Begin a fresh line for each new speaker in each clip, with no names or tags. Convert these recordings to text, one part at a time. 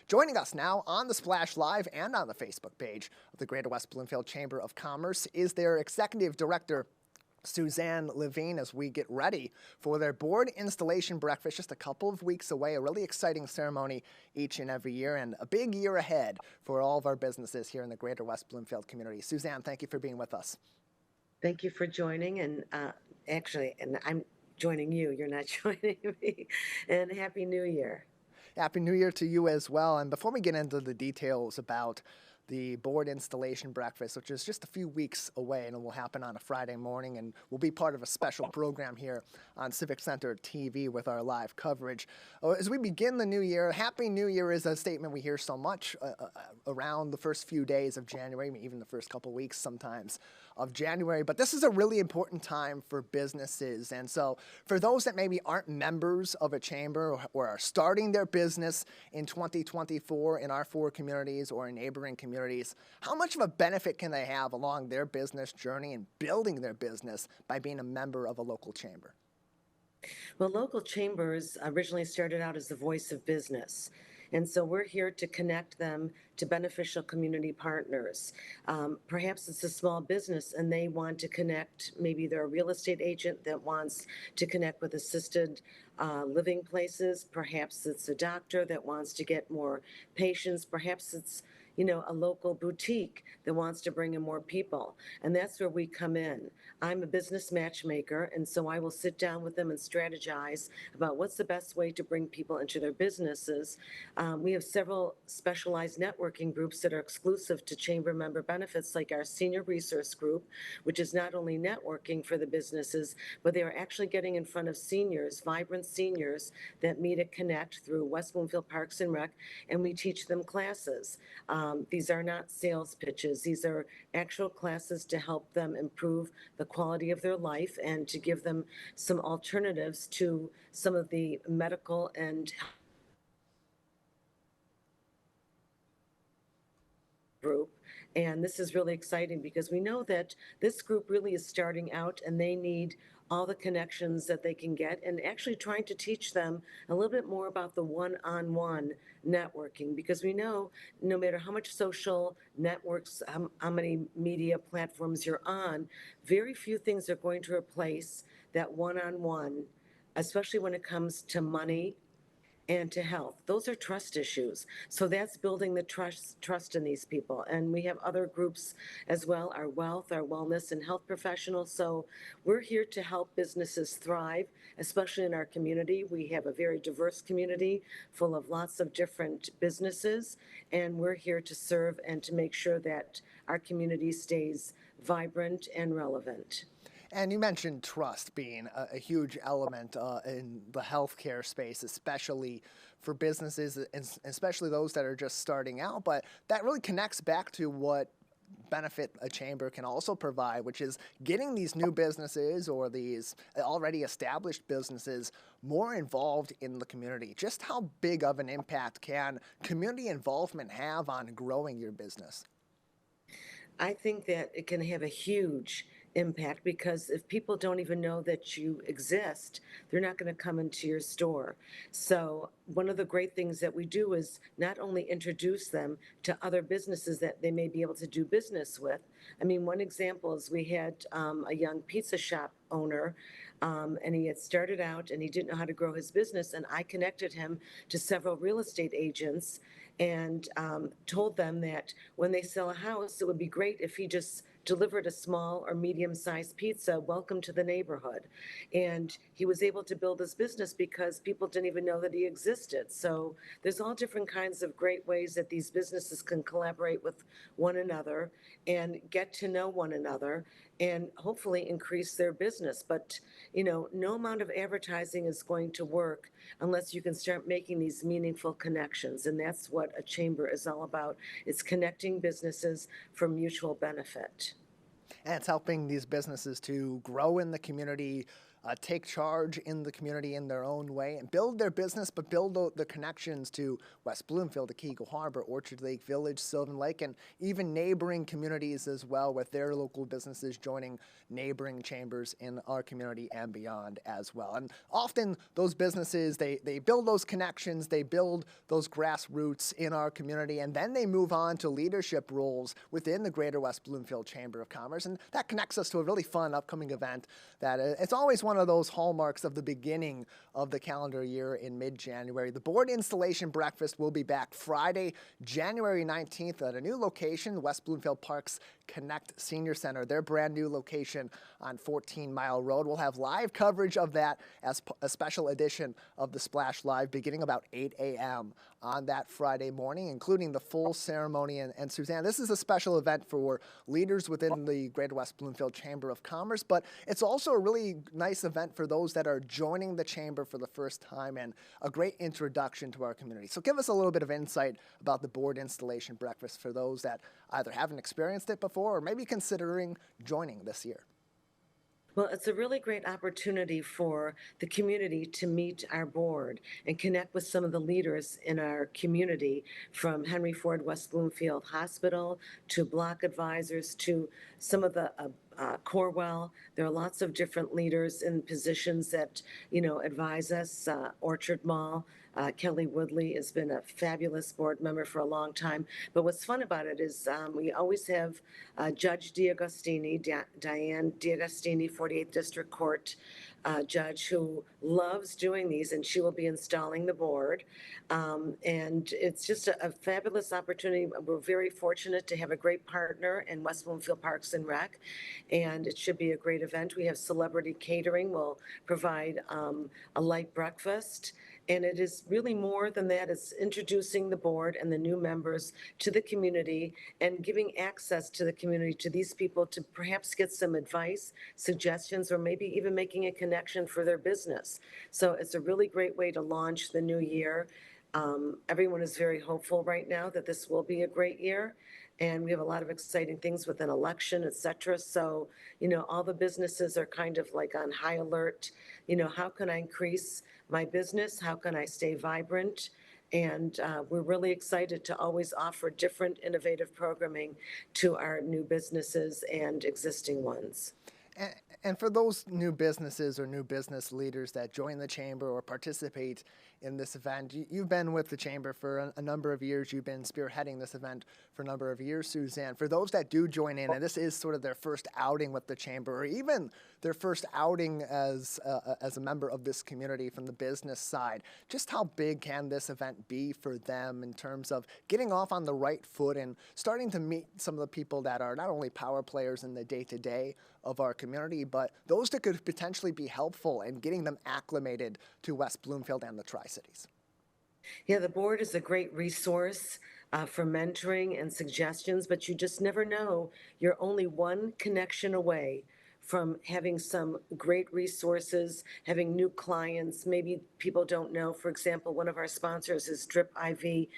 Joining us now on the Splash Live and on the Facebook page of the Greater West Bloomfield Chamber of Commerce is their Executive Director, Suzanne Levine, as we get ready for their board installation breakfast just a couple of weeks away. A really exciting ceremony each and every year, and a big year ahead for all of our businesses here in the Greater West Bloomfield community. Suzanne, thank you for being with us.
Thank you for joining, and I'm joining you. You're not joining me. And Happy New Year.
Happy New Year to you as well. And before we get into the details about the board installation breakfast, which is just a few weeks away, and it will happen on a Friday morning, and will be part of a special program here on Civic Center TV with our live coverage. As we begin the new year, Happy New Year is a statement we hear so much around the first few days of January, even the first couple weeks sometimes of January. But this is a really important time for businesses. And so for those that maybe aren't members of a chamber or are starting their business in 2024 in our four communities or in neighboring communities, how much of a benefit can they have along their business journey and building their business by being a member of a local chamber?
Well, local chambers originally started out as the voice of business. And so we're here to connect them to beneficial community partners. Perhaps it's a small business and they want to connect, maybe they're a real estate agent that wants to connect with assisted living places. Perhaps it's a doctor that wants to get more patients. Perhaps it's a local boutique that wants to bring in more people. And that's where we come in. I'm a business matchmaker, and so I will sit down with them and strategize about what's the best way to bring people into their businesses. We have several specialized networking groups that are exclusive to chamber member benefits, like our senior resource group, which is not only networking for the businesses, but they are actually getting in front of seniors, vibrant seniors that meet at Connect through West Bloomfield Parks and Rec, and we teach them classes. These are not sales pitches. These are actual classes to help them improve the quality of their life and to give them some alternatives to some of the medical and group. And this is really exciting because we know that this group really is starting out and they need all the connections that they can get, and actually trying to teach them a little bit more about the one-on-one networking, because we know no matter how much social networks, how many media platforms you're on, very few things are going to replace that one-on-one, especially when it comes to money and to health. Those are trust issues. So that's building the trust in these people. And we have other groups as well, our wealth, our wellness, and health professionals. So we're here to help businesses thrive, especially in our community. We have a very diverse community full of lots of different businesses, and we're here to serve and to make sure that our community stays vibrant and relevant.
And you mentioned trust being a huge element in the healthcare space, especially for businesses, and especially those that are just starting out. But that really connects back to what benefit a chamber can also provide, which is getting these new businesses or these already established businesses more involved in the community. Just how big of an impact can community involvement have on growing your business?
I think that it can have a huge impact, because if people don't even know that you exist, they're not going to come into your store. So one of the great things that we do is not only introduce them to other businesses that they may be able to do business with. I mean, one example is we had a young pizza shop owner, and he had started out and he didn't know how to grow his business, and I connected him to several real estate agents and told them that when they sell a house, it would be great if he just delivered a small or medium-sized pizza, welcome to the neighborhood. And he was able to build his business because people didn't even know that he existed. So there's all different kinds of great ways that these businesses can collaborate with one another and get to know one another and hopefully increase their business. But, no amount of advertising is going to work unless you can start making these meaningful connections. And that's what a chamber is all about. It's connecting businesses for mutual benefit.
And it's helping these businesses to grow in the community take charge in the community in their own way and build their business, but build the connections to West Bloomfield, Akego Harbor, Orchard Lake Village, Sylvan Lake, and even neighboring communities as well, with their local businesses joining neighboring chambers in our community and beyond as well. And often those businesses, they build those connections, they build those grassroots in our community, and then they move on to leadership roles within the Greater West Bloomfield Chamber of Commerce. And that connects us to a really fun upcoming event that it's always one of those hallmarks of the beginning of the calendar year in mid-January. The board installation breakfast will be back Friday, January 19th at a new location, West Bloomfield Park's Connect Senior Center, their brand new location on 14 Mile Road. We'll have live coverage of that as a special edition of the Splash Live beginning about 8 a.m. on that Friday morning, including the full ceremony. And Suzanne, this is a special event for leaders within the Greater West Bloomfield Chamber of Commerce, but it's also a really nice event for those that are joining the chamber for the first time and a great introduction to our community. So give us a little bit of insight about the board installation breakfast for those that either haven't experienced it before or maybe considering joining this year.
Well, it's a really great opportunity for the community to meet our board and connect with some of the leaders in our community, from Henry Ford West Bloomfield Hospital to block advisors to some of the Corwell. There are lots of different leaders in positions that, advise us. Orchard Mall, Kelly Woodley has been a fabulous board member for a long time. But what's fun about it is we always have Judge Diagostini, Diane Diagostini, 48th District Court judge, who loves doing these, and she will be installing the board. And it's just a fabulous opportunity. We're very fortunate to have a great partner in West Bloomfield Parks and Rec, and it should be a great event. We have celebrity catering. We'll provide a light breakfast. And it is really more than that. It's introducing the board and the new members to the community and giving access to the community to these people to perhaps get some advice, suggestions, or maybe even making a connection for their business. So it's a really great way to launch the new year. Everyone is very hopeful right now that this will be a great year. And we have a lot of exciting things with an election, et cetera. So, all the businesses are kind of like on high alert. How can I increase my business? How can I stay vibrant? And we're really excited to always offer different innovative programming to our new businesses and existing ones.
And for those new businesses or new business leaders that join the chamber or participate in this event, you've been with the chamber for a number of years. You've been spearheading this event for a number of years, Suzanne. For those that do join in, and this is sort of their first outing with the chamber, or even their first outing as a member of this community from the business side, just how big can this event be for them in terms of getting off on the right foot and starting to meet some of the people that are not only power players in the day-to-day of our community, but those that could potentially be helpful in getting them acclimated to West Bloomfield and the Tri-Cities?
Yeah, the board is a great resource for mentoring and suggestions, but you just never know. You're only one connection away from having some great resources, having new clients. Maybe people don't know, for example, one of our sponsors is Drip IV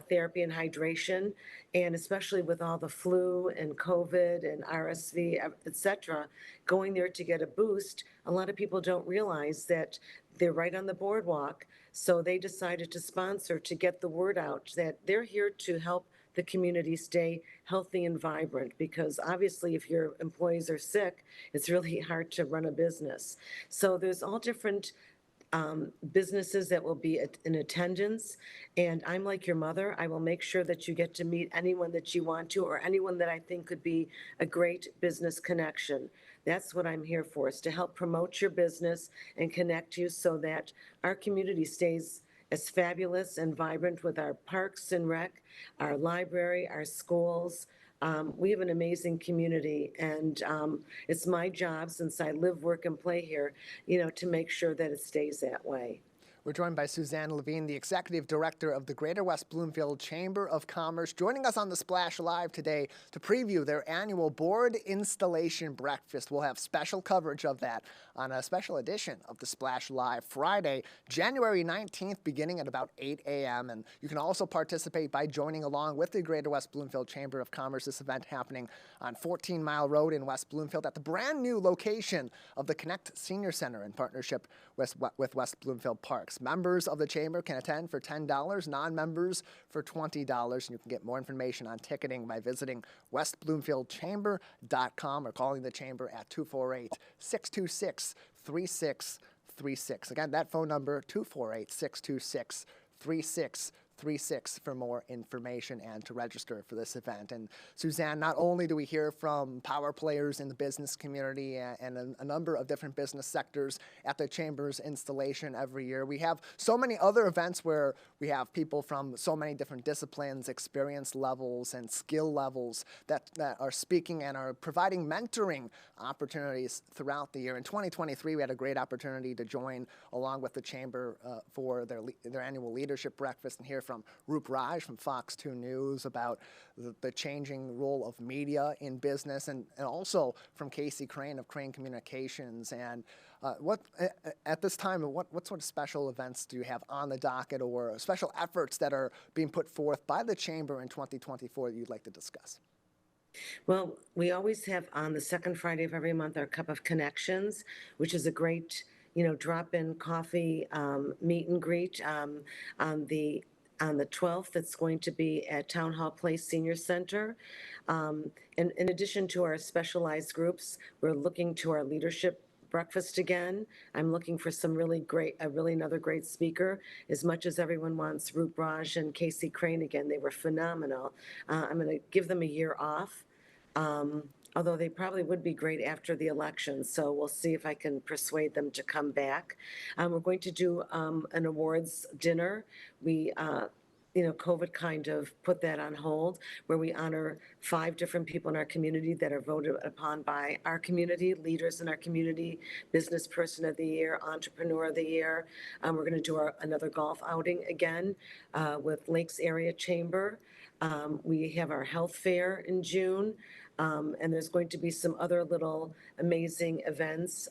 Therapy and Hydration. And especially with all the flu and COVID and RSV, et cetera, going there to get a boost, a lot of people don't realize that they're right on the boardwalk. So they decided to sponsor to get the word out that they're here to help the community stay healthy and vibrant, because obviously if your employees are sick, it's really hard to run a business. So there's all different businesses that will be in attendance. And I'm like your mother. I will make sure that you get to meet anyone that you want to, or anyone that I think could be a great business connection. That's what I'm here for, is to help promote your business and connect you so that our community stays as fabulous and vibrant with our parks and rec, our library, our schools. We have an amazing community, and it's my job, since I live, work, and play here, to make sure that it stays that way.
We're joined by Suzanne Levine, the Executive Director of the Greater West Bloomfield Chamber of Commerce, joining us on the Splash Live today to preview their annual board installation breakfast. We'll have special coverage of that on a special edition of the Splash Live Friday, January 19th, beginning at about 8 a.m. And you can also participate by joining along with the Greater West Bloomfield Chamber of Commerce. This event happening on 14 Mile Road in West Bloomfield at the brand new location of the Connect Senior Center in partnership with West Bloomfield Parks. Members of the Chamber can attend for $10, non-members for $20, and you can get more information on ticketing by visiting westbloomfieldchamber.com or calling the Chamber at 248-626-3636. Again, that phone number, 248-626-3636 for more information and to register for this event. And Suzanne, not only do we hear from power players in the business community and a number of different business sectors at the Chamber's installation every year, we have so many other events where we have people from so many different disciplines, experience levels, and skill levels that are speaking and are providing mentoring opportunities throughout the year. In 2023, we had a great opportunity to join along with the Chamber for their annual leadership breakfast and hear from Roop Raj from Fox 2 News about the changing role of media in business, and also from Casey Crane of Crane Communications. And at this time, what sort of special events do you have on the docket or special efforts that are being put forth by the Chamber in 2024 that you'd like to discuss?
Well, we always have on the second Friday of every month our Cup of Connections, which is a great, drop-in coffee meet and greet on the 12th. It's going to be at Town Hall Place Senior Center. And in addition to our specialized groups, we're looking to our leadership breakfast again. I'm looking for some really another great speaker. As much as everyone wants Roop Raj and Casey Crane again, they were phenomenal. I'm going to give them a year off. Although they probably would be great after the election. So we'll see if I can persuade them to come back. We're going to do an awards dinner. We, COVID kind of put that on hold, where we honor 5 different people in our community that are voted upon by our community, leaders in our community, business person of the year, entrepreneur of the year. We're going to do another golf outing again with Lakes Area Chamber. We have our health fair in June. And there's going to be some other little amazing events.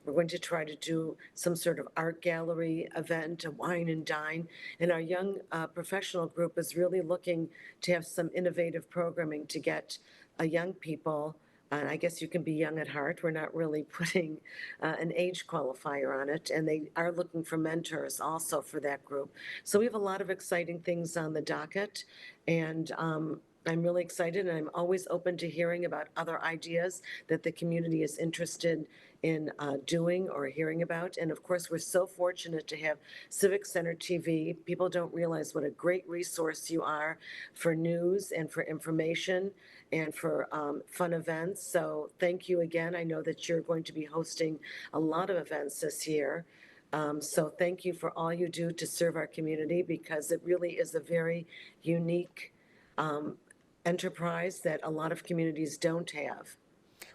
We're going to try to do some sort of art gallery event, a wine and dine. And our young professional group is really looking to have some innovative programming to get young people. And I guess you can be young at heart. We're not really putting an age qualifier on it. And they are looking for mentors also for that group. So we have a lot of exciting things on the docket. And I'm really excited, and I'm always open to hearing about other ideas that the community is interested in doing or hearing about. And of course, we're so fortunate to have Civic Center TV. People don't realize what a great resource you are for news and for information and for fun events. So thank you again. I know that you're going to be hosting a lot of events this year. So thank you for all you do to serve our community, because it really is a very unique enterprise that a lot of communities don't have.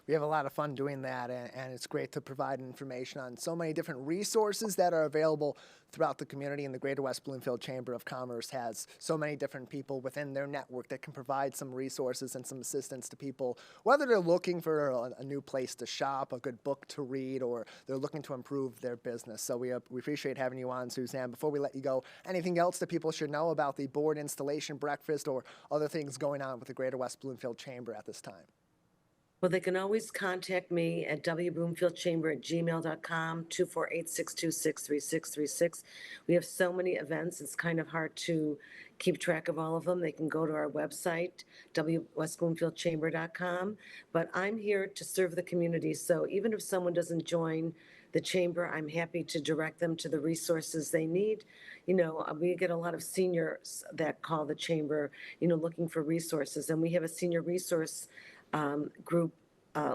We have a lot of fun doing that, and it's great to provide information on so many different resources that are available throughout the community. And the Greater West Bloomfield Chamber of Commerce has so many different people within their network that can provide some resources and some assistance to people, whether they're looking for a new place to shop, a good book to read, or they're looking to improve their business. So we appreciate having you on, Suzanne. Before we let you go, anything else that people should know about the board installation breakfast or other things going on with the Greater West Bloomfield Chamber at this time?
Well, they can always contact me at wbloomfieldchamber@gmail.com, 248-626-3636. We have so many events, it's kind of hard to keep track of all of them. They can go to our website, westbloomfieldchamber.com. But I'm here to serve the community. So even if someone doesn't join the chamber, I'm happy to direct them to the resources they need. We get a lot of seniors that call the chamber, looking for resources. And we have a senior resource group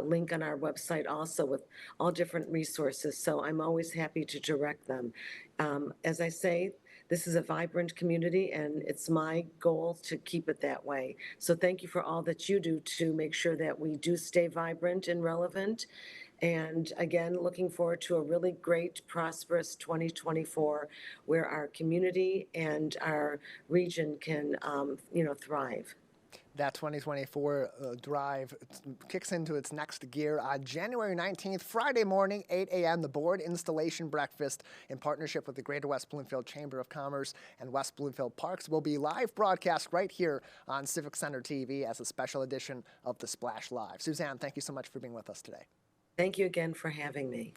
link on our website also with all different resources. So I'm always happy to direct them. As I say, this is a vibrant community, and it's my goal to keep it that way. So thank you for all that you do to make sure that we do stay vibrant and relevant. And again, looking forward to a really great, prosperous 2024 where our community and our region can, thrive.
That 2024 drive kicks into its next gear on January 19th, Friday morning, 8 a.m. The board installation breakfast in partnership with the Greater West Bloomfield Chamber of Commerce and West Bloomfield Parks will be live broadcast right here on Civic Center TV as a special edition of the Splash Live. Suzanne, thank you so much for being with us today.
Thank you again for having me.